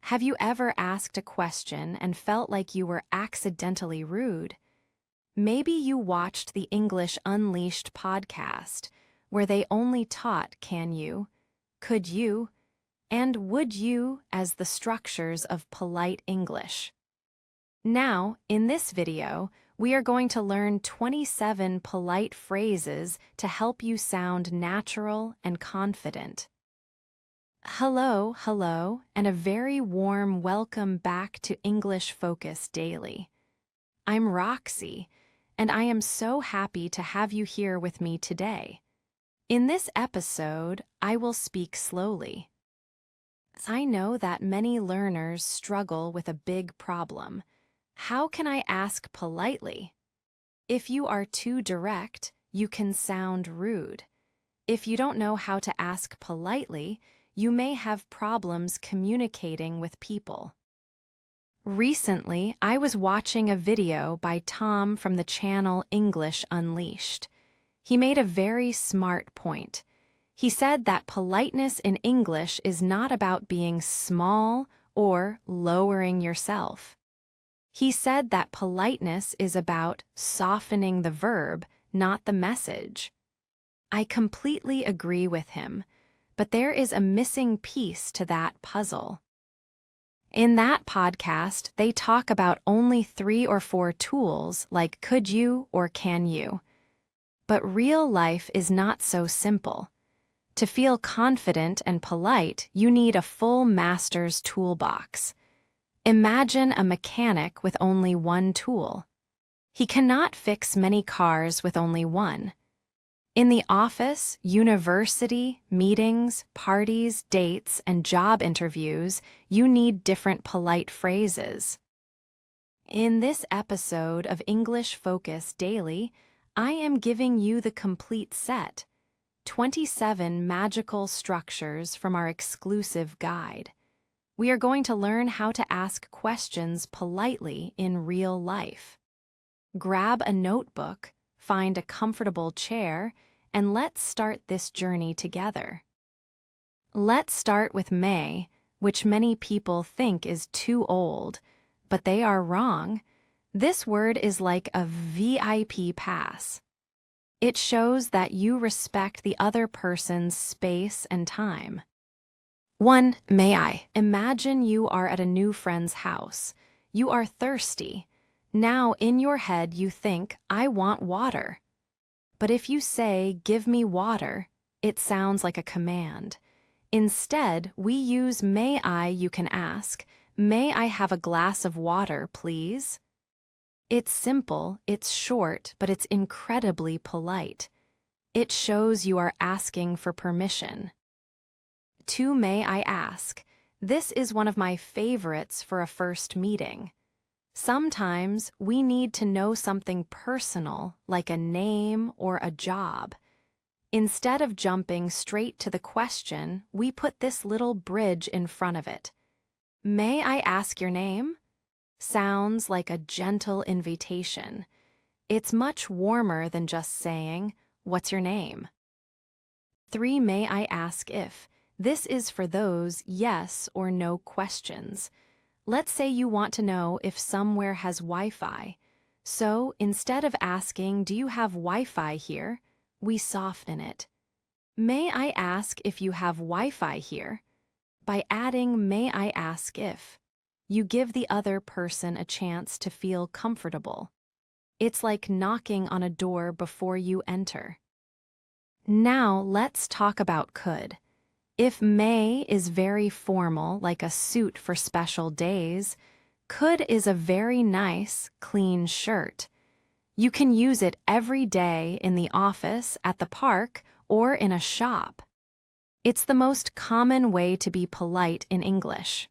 Have you ever asked a question and felt like you were accidentally rude? Maybe you watched the English Unleashed podcast, where they only taught can you, could you, and would you as the structures of polite English. Now, in this video, we are going to learn 27 polite phrases to help you sound natural and confident. Hello, and a very warm welcome back to English Focus Daily. I'm Roxy, and I am so happy to have you here with me today. In this episode, I will speak slowly. I know that many learners struggle with a big problem. How can I ask politely? If you are too direct, you can sound rude. If you don't know how to ask politely, you may have problems communicating with people. Recently, I was watching a video by Tom from the channel English Unleashed. He made a very smart point. He said that politeness in English is not about being small or lowering yourself. He said that politeness is about softening the verb, not the message. I completely agree with him, but there is a missing piece to that puzzle. In that podcast, they talk about only 3 or 4 tools like could you or can you. But real life is not so simple. To feel confident and polite, you need a full master's toolbox. Imagine a mechanic with only one tool. He cannot fix many cars with only one. In the office, university, meetings, parties, dates, and job interviews, you need different polite phrases. In this episode of English Focus Daily, I am giving you the complete set, 27 magical structures from our exclusive guide. We are going to learn how to ask questions politely in real life. Grab a notebook, find a comfortable chair, and let's start this journey together. Let's start with may, which many people think is too old, but they are wrong. This word is like a VIP pass. It shows that you respect the other person's space and time. 1. May I? Imagine you are at a new friend's house. You are thirsty. Now, in your head, you think, I want water. But if you say, give me water, it sounds like a command. Instead, we use may I, you can ask, may I have a glass of water, please? It's simple, it's short, but it's incredibly polite. It shows you are asking for permission. 2. May I ask? This is one of my favorites for a first meeting. Sometimes we need to know something personal, like a name or a job. Instead of jumping straight to the question, we put this little bridge in front of it. May I ask your name? Sounds like a gentle invitation. It's much warmer than just saying, what's your name? 3. May I ask if? This is for those yes or no questions. Let's say you want to know if somewhere has Wi-Fi. So instead of asking, do you have Wi-Fi here? We soften it. May I ask if you have Wi-Fi here? By adding may I ask if, you give the other person a chance to feel comfortable. It's like knocking on a door before you enter. Now let's talk about could. If may is very formal, like a suit for special days, could is a very nice, clean shirt. You can use it every day in the office, at the park, or in a shop. It's the most common way to be polite in English.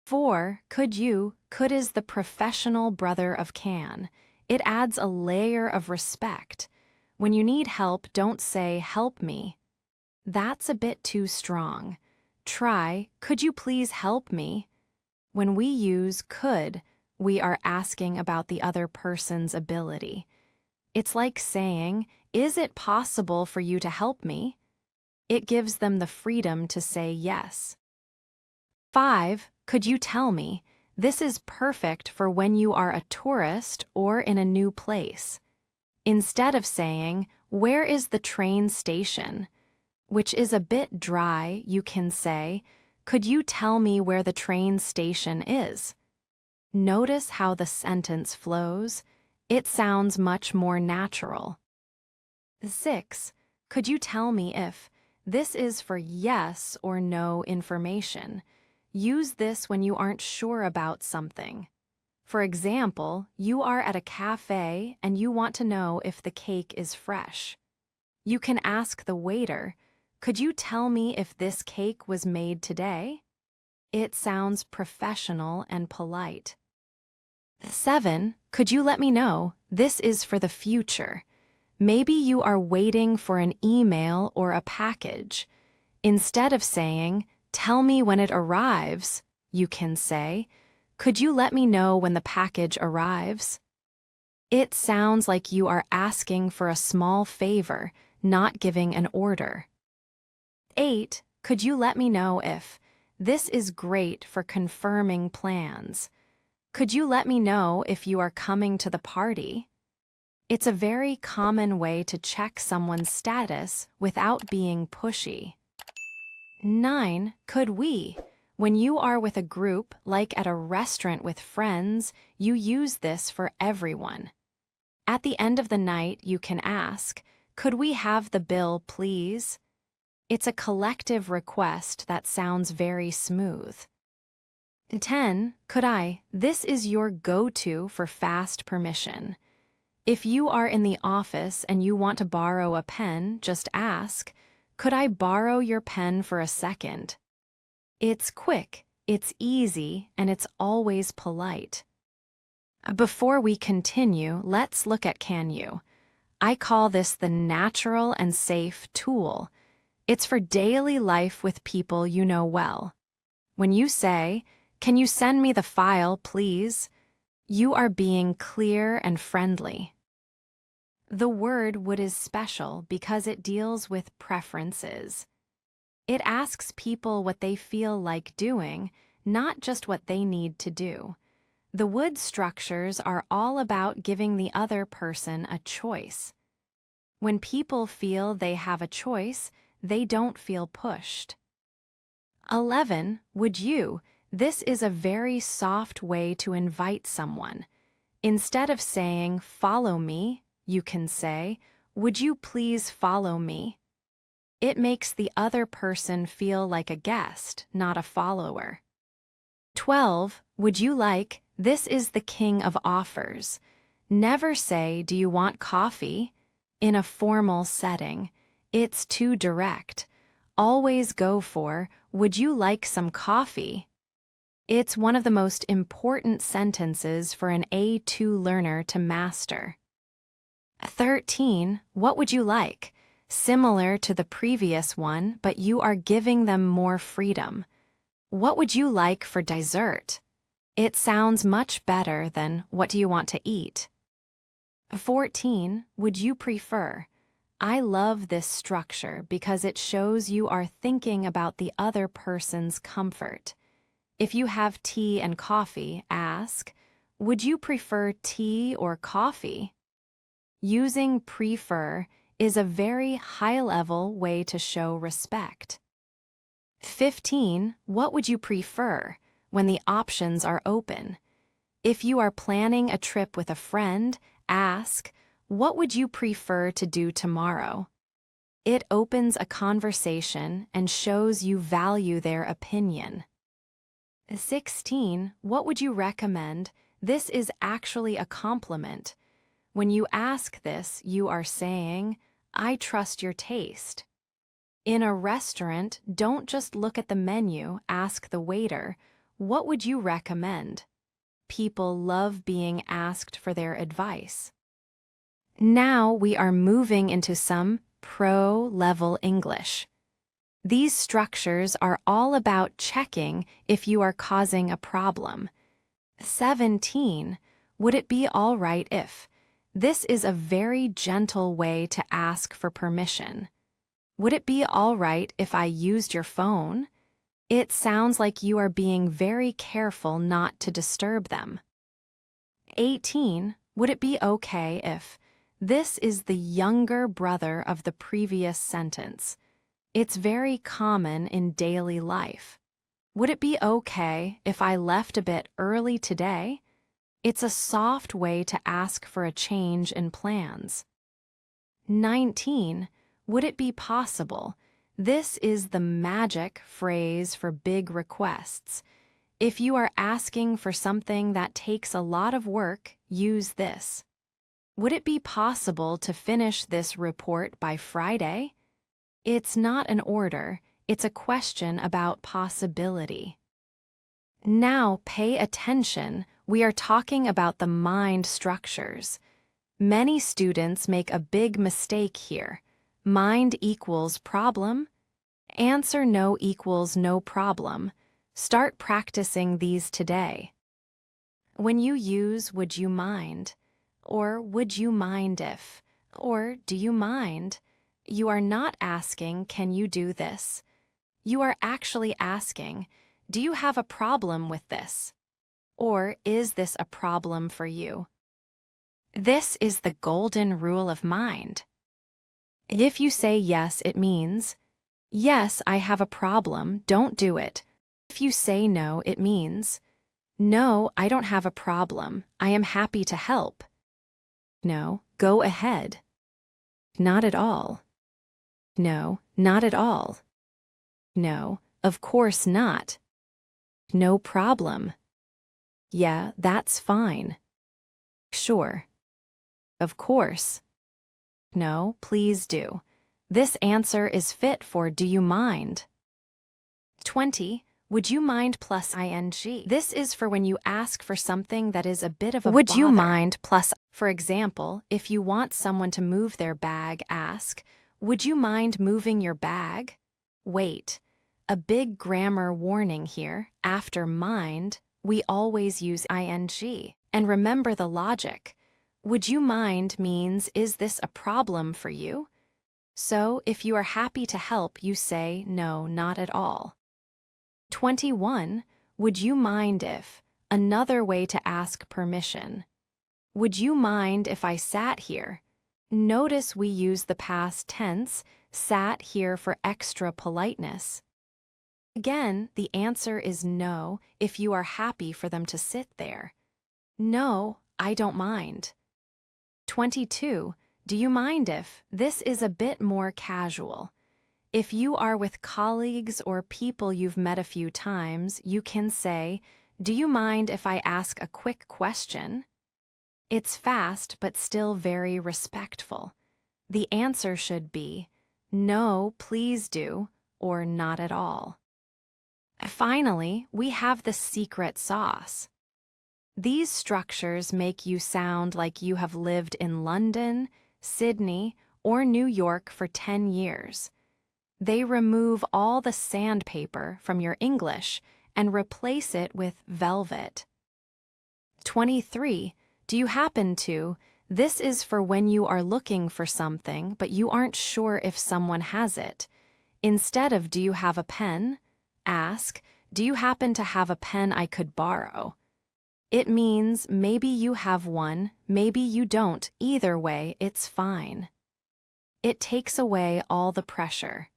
4. Could you? Could is the professional brother of can. It adds a layer of respect. When you need help, don't say, help me. That's a bit too strong. Try, could you please help me? When we use could, we are asking about the other person's ability. It's like saying, is it possible for you to help me? It gives them the freedom to say yes. 5. Could you tell me? This is perfect for when you are a tourist or in a new place. Instead of saying, "Where is the train station?" which is a bit dry, you can say, "Could you tell me where the train station is?" Notice how the sentence flows. It sounds much more natural. 6. Could you tell me if? This is for yes or no information. Use this when you aren't sure about something. For example, you are at a cafe and you want to know if the cake is fresh. You can ask the waiter, "Could you tell me if this cake was made today?" It sounds professional and polite. 7. Could you let me know? This is for the future. Maybe you are waiting for an email or a package. Instead of saying, "Tell me when it arrives," you can say, "Could you let me know when the package arrives?" It sounds like you are asking for a small favor, not giving an order. 8. Could you let me know if? This is great for confirming plans. Could you let me know if you are coming to the party? It's a very common way to check someone's status without being pushy. 9. Could we? When you are with a group, like at a restaurant with friends, you use this for everyone. At the end of the night, you can ask, "Could we have the bill, please?" It's a collective request that sounds very smooth. 10. Could I? This is your go-to for fast permission. If you are in the office and you want to borrow a pen, just ask, "Could I borrow your pen for a second?" It's quick, it's easy, and it's always polite. Before we continue, let's look at can you. I call this the natural and safe tool. It's for daily life with people you know well. When you say, "Can you send me the file, please?" you are being clear and friendly. The word would is special because it deals with preferences. It asks people what they feel like doing, not just what they need to do. The would structures are all about giving the other person a choice. When people feel they have a choice, they don't feel pushed. 11. Would you? This is a very soft way to invite someone. Instead of saying, "Follow me," you can say, "Would you please follow me?" It makes the other person feel like a guest, not a follower. 12. Would you like? This is the king of offers. Never say, "Do you want coffee?" in a formal setting. It's too direct. Always go for, "Would you like some coffee?" It's one of the most important sentences for an A2 learner to master. 13. What would you like? Similar to the previous one, but you are giving them more freedom. What would you like for dessert? It sounds much better than what do you want to eat? 14. Would you prefer? I love this structure because it shows you are thinking about the other person's comfort. If you have tea and coffee, ask, "Would you prefer tea or coffee?" Using prefer is a very high-level way to show respect. 15. What would you prefer? When the options are open. If you are planning a trip with a friend, ask, "What would you prefer to do tomorrow?" It opens a conversation and shows you value their opinion. 16. What would you recommend? This is actually a compliment. When you ask this, you are saying, "I trust your taste." In a restaurant, don't just look at the menu, ask the waiter, "What would you recommend?" People love being asked for their advice. Now we are moving into some pro-level English. These structures are all about checking if you are causing a problem. 17. Would it be all right if? This is a very gentle way to ask for permission. Would it be all right if I used your phone? It sounds like you are being very careful not to disturb them. 18. Would it be okay if this is the younger brother of the previous sentence? It's very common in daily life. Would it be okay if I left a bit early today? It's a soft way to ask for a change in plans. 19. Would it be possible? This is the magic phrase for big requests. If you are asking for something that takes a lot of work, use this. Would it be possible to finish this report by Friday? It's not an order, it's a question about possibility. Now pay attention, we are talking about the mind structures. Many students make a big mistake here. Mind equals problem. Answer no equals no problem. Start practicing these today. When you use would you mind, or would you mind if, or do you mind, you are not asking can you do this. You are actually asking, do you have a problem with this? Or is this a problem for you? This is the golden rule of mind. If you say yes, it means, yes, I have a problem, don't do it. If you say no, it means, no, I don't have a problem, I am happy to help. No, go ahead. Not at all. No, not at all. No, of course not. No problem. Yeah, that's fine. Sure. Of course. No, please do. This answer is fit for do you mind? 20. Would you mind plus ing? This is for when you ask for something that is a bit of a Would you bother. mind plus, For example, if you want someone to move their bag, ask, would you mind moving your bag? Wait, a big grammar warning here. After mind, we always use ing. And remember the logic. Would you mind means, is this a problem for you? So, if you are happy to help, you say, no, not at all. 21. Would you mind if? Another way to ask permission. Would you mind if I sat here? Notice we use the past tense, sat here, for extra politeness. Again, the answer is no if you are happy for them to sit there. No, I don't mind. 22. Do you mind if? This is a bit more casual. If you are with colleagues or people you've met a few times, you can say, do you mind if I ask a quick question? It's fast but still very respectful. The answer should be, no, please do, or not at all. Finally, we have the secret sauce. These structures make you sound like you have lived in London, Sydney, or New York for 10 years. They remove all the sandpaper from your English and replace it with velvet. 23. Do you happen to? This is for when you are looking for something but you aren't sure if someone has it. Instead of do you have a pen, ask, do you happen to have a pen I could borrow? It means maybe you have one, maybe you don't. Either way, it's fine. It takes away all the pressure.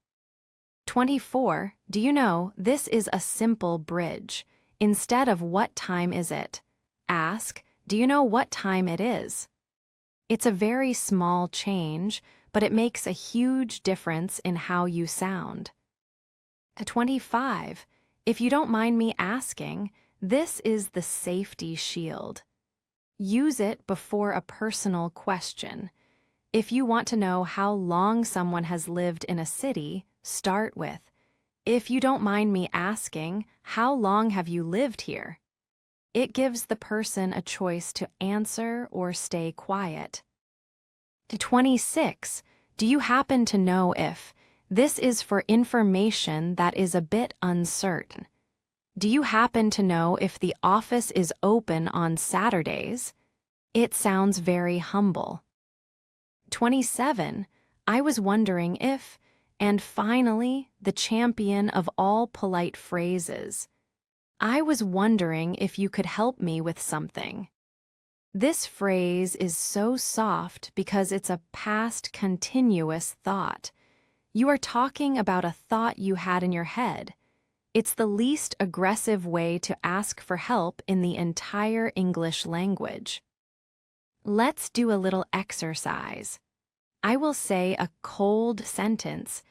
24. Do you know, this is a simple bridge. Instead of what time is it? Ask, do you know what time it is? It's a very small change, but it makes a huge difference in how you sound. 25. If you don't mind me asking, this is the safety shield. Use it before a personal question. If you want to know how long someone has lived in a city, start with, if you don't mind me asking, how long have you lived here? It gives the person a choice to answer or stay quiet. 26. Do you happen to know if? This is for information that is a bit uncertain. Do you happen to know if the office is open on Saturdays? It sounds very humble. 27. I was wondering if, and finally, the champion of all polite phrases. I was wondering if you could help me with something. This phrase is so soft because it's a past continuous thought. You are talking about a thought you had in your head. It's the least aggressive way to ask for help in the entire English language. Let's do a little exercise. I will say a cold sentence,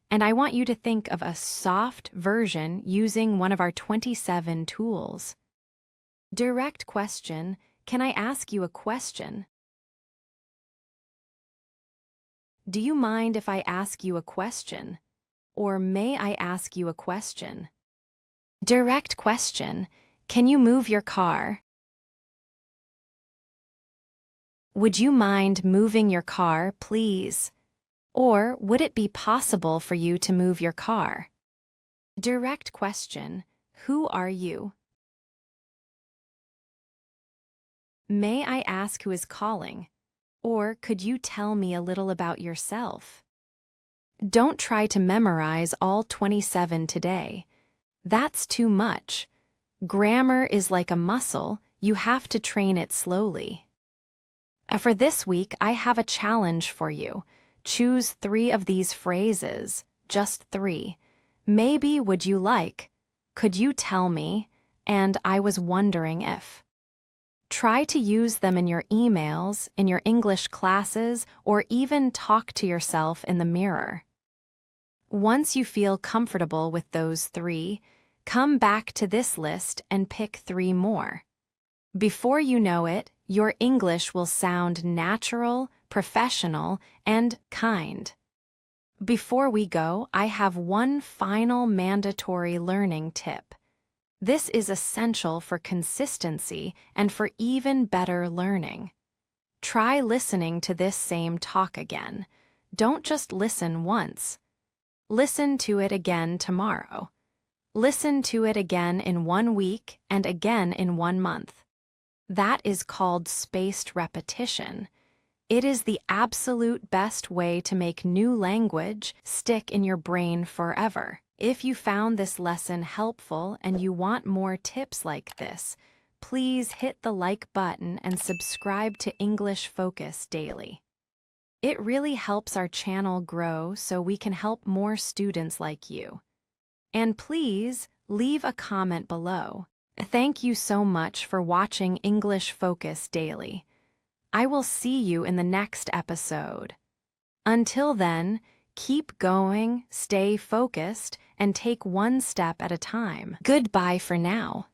and I want you to think of a soft version using one of our 27 tools. Direct question: can I ask you a question? Do you mind if I ask you a question? Or may I ask you a question? Direct question: can you move your car? Would you mind moving your car, please? Or would it be possible for you to move your car? Direct question: who are you? May I ask who is calling? Or could you tell me a little about yourself? Don't try to memorize all 27 today. That's too much. Grammar is like a muscle, you have to train it slowly. For this week, I have a challenge for you. Choose 3 of these phrases, just 3. Maybe would you like? Could you tell me? And I was wondering if. Try to use them in your emails, in your English classes, or even talk to yourself in the mirror. Once you feel comfortable with those 3, come back to this list and pick 3 more. Before you know it, your English will sound natural, professional, and kind. Before we go, I have one final mandatory learning tip. This is essential for consistency and for even better learning. Try listening to this same talk again. Don't just listen once. Listen to it again tomorrow. Listen to it again in 1 week and again in 1 month. That is called spaced repetition. It is the absolute best way to make new language stick in your brain forever. If you found this lesson helpful and you want more tips like this, please hit the like button and subscribe to English Focus Daily. It really helps our channel grow so we can help more students like you. And please leave a comment below. Thank you so much for watching English Focus Daily. I will see you in the next episode. Until then, keep going, stay focused, and take one step at a time. Goodbye for now.